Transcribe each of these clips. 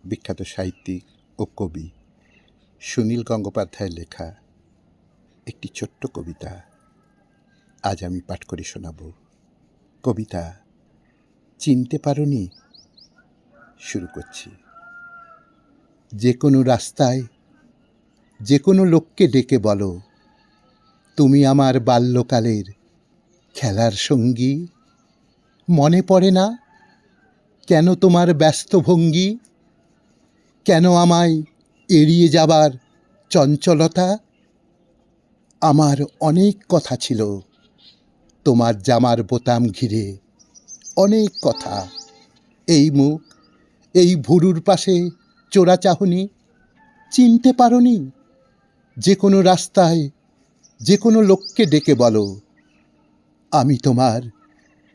বিখ্যাত সাহিত্যিক ও কবি সুনীল গঙ্গোপাধ্যায়ের লেখা একটি ছোট্ট কবিতা আজ আমি পাঠ করে শোনাব। কবিতা চিনতে পারোনি। শুরু করছি। যে কোনো রাস্তায় যে কোনো লোককে ডেকে বলো, তুমি আমার বাল্যকালের খেলার সঙ্গী। মনে পড়ে না কেন তোমার ব্যস্ত ভঙ্গি, কেন আমায় এড়িয়ে যাবার চঞ্চলতা? আমার অনেক কথা ছিল তোমার জামার বোতাম ঘিরে, অনেক কথা। এই মুখ, এই ভুরুর পাশে চোরা চাহনি, চিনতে পারোনি? যে কোনো রাস্তায় যে কোনো লোককে ডেকে বলো, আমি তোমার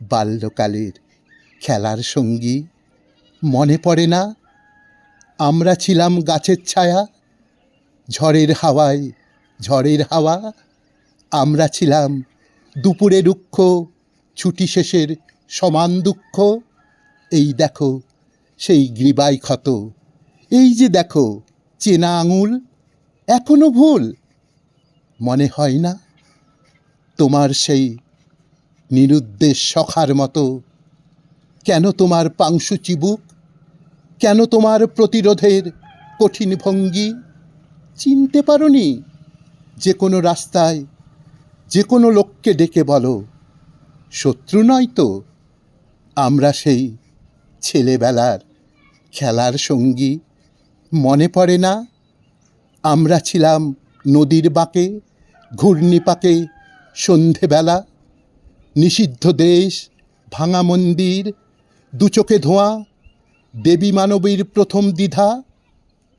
বাল্যকালের খেলার সঙ্গী। মনে পড়ে না আমরা ছিলাম গাছের ছায়া, ঝড়ের হাওয়ায় ঝড়ের হাওয়া। আমরা ছিলাম দুপুরে রুক্ষ, ছুটি শেষের সমান দুঃখ। এই দেখো সেই গ্রীবাই ক্ষত, এই যে দেখো চেনা আঙুল, এখনো ভুল মনে হয় না তোমার সেই নিরুদ্দেশ সখার মতো? কেন তোমার পাংশু চিবুক, কেন তোমার প্রতিরোধের কঠিন ভঙ্গি? চিনতে পারোনি? যে কোনো রাস্তায় যে কোনো লোককে ডেকে বলো, শত্রু নয় তো আমরা সেই ছেলেবেলার খেলার সঙ্গী। মনে পড়ে না আমরা ছিলাম নদীর বাঁকে, ঘূর্ণিপাকে সন্ধেবেলা, নিষিদ্ধ দেশ, ভাঙা মন্দির, দু চোখে ধোঁয়া, দেবী মানবীর প্রথম দ্বিধা,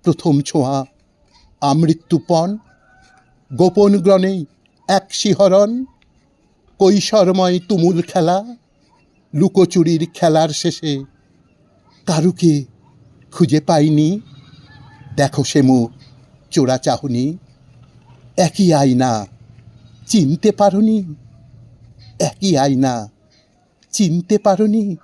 প্রথম ছোঁয়া, আমৃত্যুপণ, গোপন গ্রণে এক শিহরণ, কৈশোরময় তুমুল খেলা, লুকোচুরির খেলার শেষে কারুকে খুঁজে পাইনি। দেখো সে মুখ চোরা চাহনি, একই আয়না চিনতে পারোনি? একই আয়না চিনতে পারোনি?